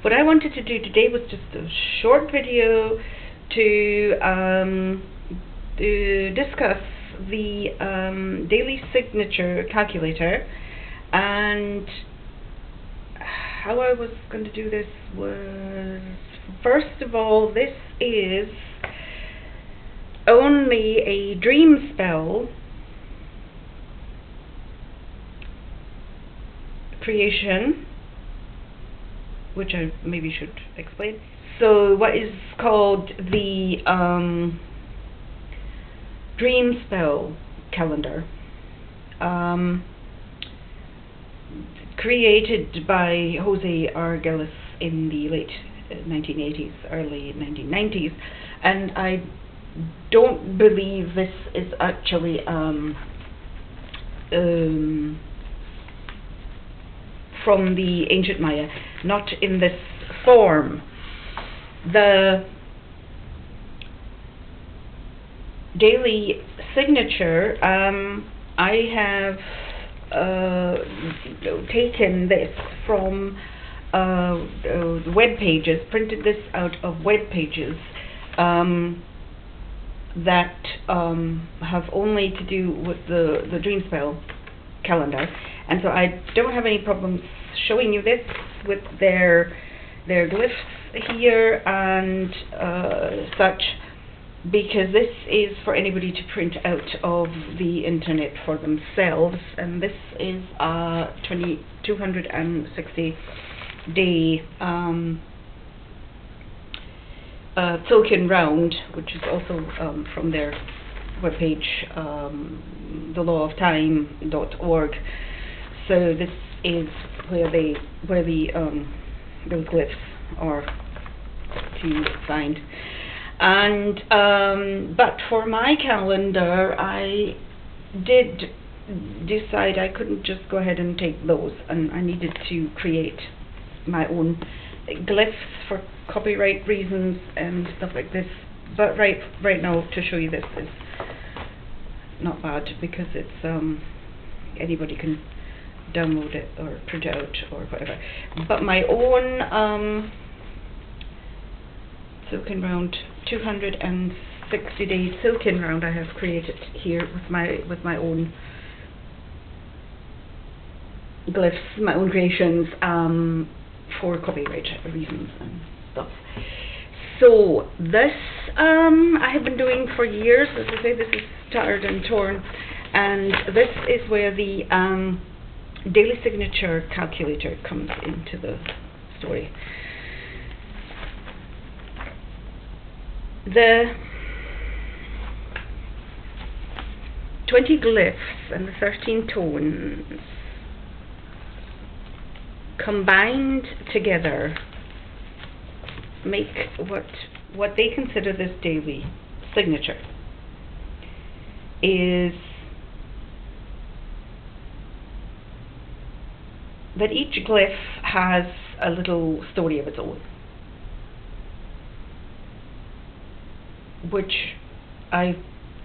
what I wanted to do today was just a short video to discuss the daily signature calculator, and how I was going to do this was, first of all, this is only a dream spell creation, which I maybe should explain. So what is called the dream spell calendar, created by Jose Argelis in the late 1980s, early 1990s, and I don't believe this is actually from the ancient Maya, not in this form. The daily signature, I have taken this from web pages, printed this out of web pages that have only to do with the dream spell calendar, and so I don't have any problems showing you this with their glyphs here and such, because this is for anybody to print out of the internet for themselves, and this is a 260 day token round, which is also from their webpage, thelawoftime.org. So this is where the those glyphs are to find. And but for my calendar, I did decide I couldn't just go ahead and take those, and I needed to create my own glyphs for copyright reasons and stuff like this. But right now, to show you this is not bad, because it's anybody can download it or print it out or whatever. But my own silken round, 260 day silken round, I have created here with my own glyphs, my own creations, for copyright reasons and stuff. So this I have been doing for years. As I say, this is tattered and torn, and this is where the daily signature calculator comes into the story. The 20 glyphs and the 13 tones combined together make what they consider this daily signature. Is that each glyph has a little story of its own, which I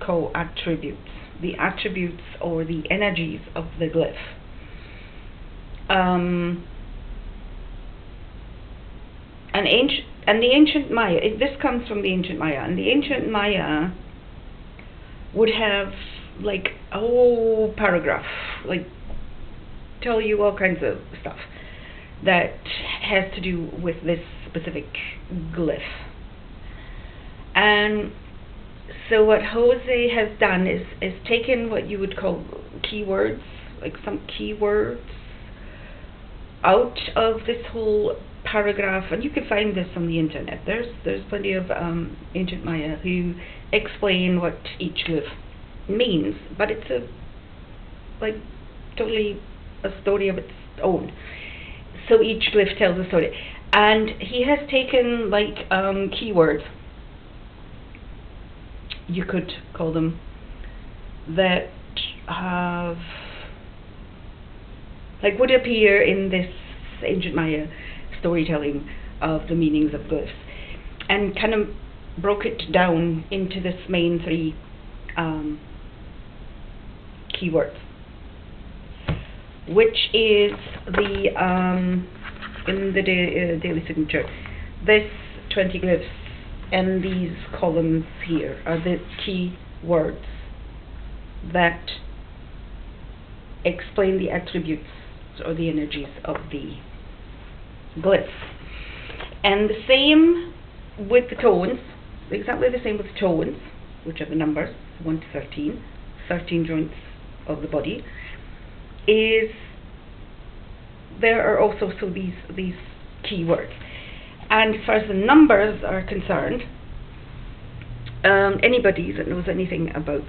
call attributes, the attributes or the energies of the glyph. And the ancient Maya, this comes from the ancient Maya, and the ancient Maya would have like a whole paragraph, like tell you all kinds of stuff that has to do with this specific glyph. And so what Jose has done is taken what you would call keywords, like some keywords, out of this whole paragraph, and you can find this on the internet. There's plenty of ancient Maya who explain what each glyph means, but it's totally a story of its own. So each glyph tells a story, and he has taken like keywords, you could call them, that have would appear in this ancient Maya storytelling of the meanings of glyphs, and kind of broke it down into this main three keywords, which is the in the daily signature, this 20 glyphs and these columns here are the key words that explain the attributes or the energies of the glyphs. And the same with the tones, exactly the same with the tones, which are the numbers 1 to 13, 13 joints of the body, is there are also these key words. And as far as the numbers are concerned, anybody that knows anything about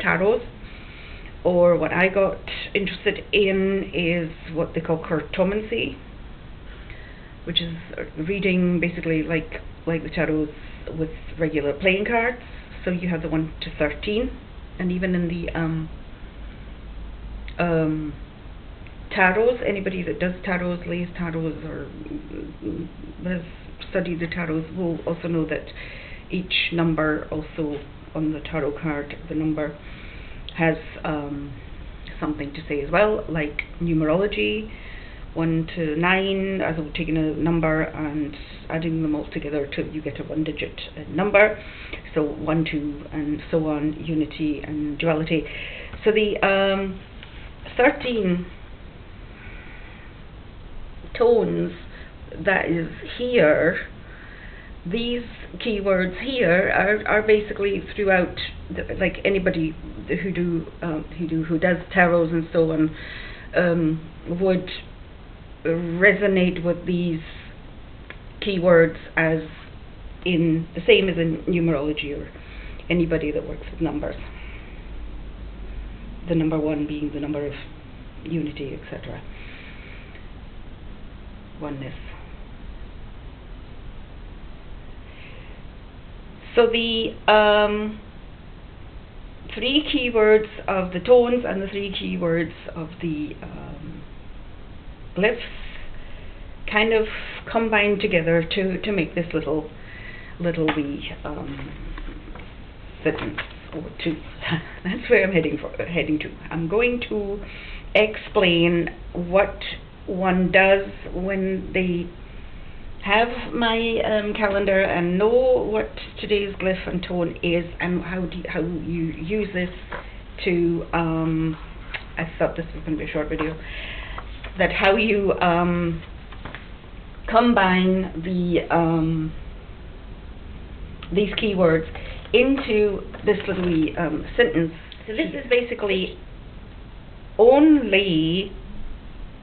tarot, or what I got interested in is what they call cartomancy, which is reading basically like the tarots with regular playing cards. So you have the 1 to 13, and even in the tarots, anybody that does tarots, lays tarots, or has studied the tarots will also know that each number also on the tarot card, the number has something to say as well, like numerology, 1 to 9, as though taking a number and adding them all together till you get a 1-digit number. So 1, 2, and so on, unity and duality. So the 13 tones that is here, these keywords here are basically throughout, like anybody who does tarots and so on would resonate with these keywords as in the same as in numerology or anybody that works with numbers. The number 1 being the number of unity, etc. Oneness. So the 3 keywords of the tones and the 3 keywords of the glyphs kind of combine together to make this little wee sentence, or two. That's where I'm heading to. I'm going to explain what one does when they have my calendar and know what today's glyph and tone is, and how you use this to I thought this was going to be a short video, that how you combine these keywords into this little wee sentence. So this is basically only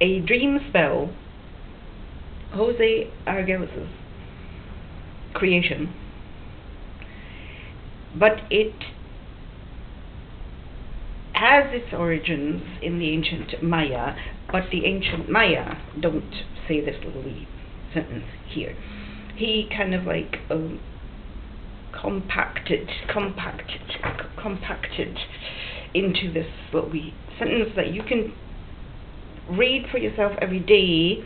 a dream spell, Jose Arguelles' creation, but it has its origins in the ancient Maya, but the ancient Maya don't say this little wee sentence here. He kind of like compacted into this little wee sentence that you can read for yourself every day,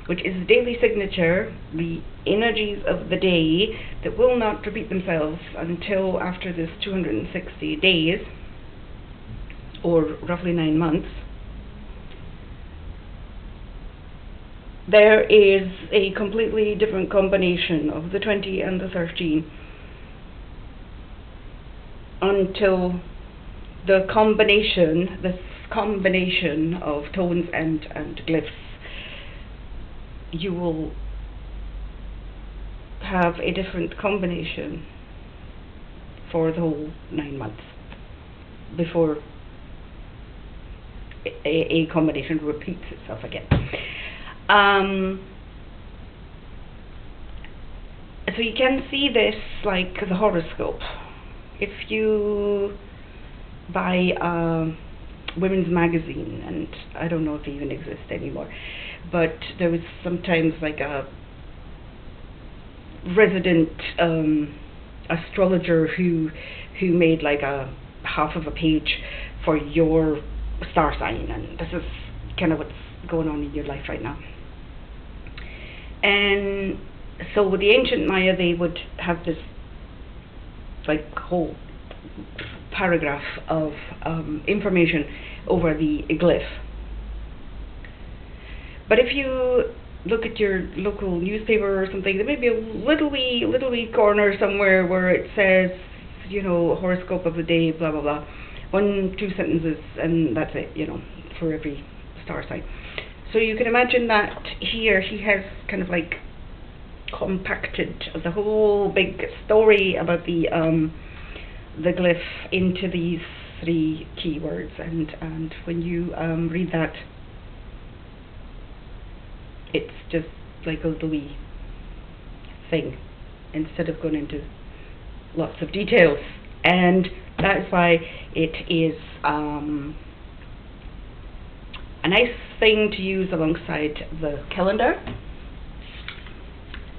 which is the daily signature, the energies of the day that will not repeat themselves until after this 260 days, or roughly 9 months. There is a completely different combination of the 20 and the 13 until this combination of tones and glyphs, you will have a different combination for the whole 9 months before a combination repeats itself again. So you can see this like the horoscope. If you buy women's magazine, and I don't know if they even exist anymore, but there was sometimes like a resident astrologer who made like a half of a page for your star sign, and this is kind of what's going on in your life right now. And so with the ancient Maya, they would have this like whole paragraph of information over the glyph. But if you look at your local newspaper or something, there may be a little wee corner somewhere where it says, you know, horoscope of the day, blah blah blah, 1-2 sentences, and that's it, you know, for every star sign. So you can imagine that here he has kind of like compacted the whole big story about the glyph into these 3 keywords, and when you read that, it's just like a little wee thing instead of going into lots of details, and that is why it is a nice thing to use alongside the calendar,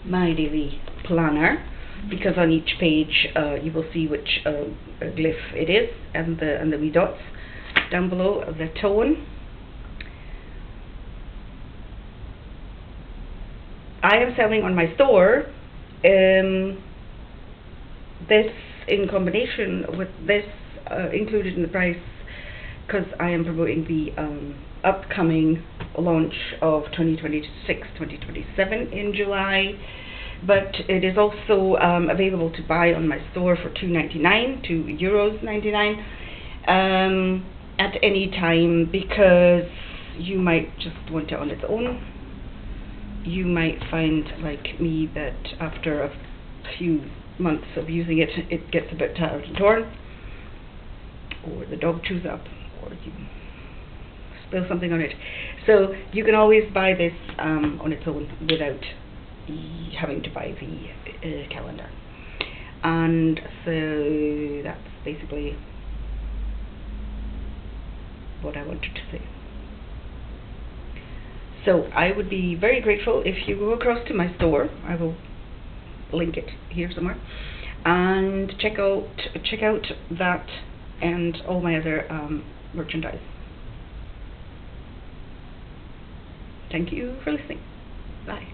my daily planner, because on each page you will see which glyph it is, and the wee dots down below, the tone. I am selling on my store this in combination with this included in the price, because I am promoting the upcoming launch of 2026-2027 in July, but it is also available to buy on my store for €2.99, €2.99 at any time, because you might just want it on its own. You might find, like me, that after a few months of using it, it gets a bit tired and torn, or the dog chews up, or you spill something on it. So you can always buy this on its own without having to buy the calendar. And so that's basically what I wanted to say. So I would be very grateful if you go across to my store. I will link it here somewhere, and check out that and all my other merchandise. Thank you for listening. Bye.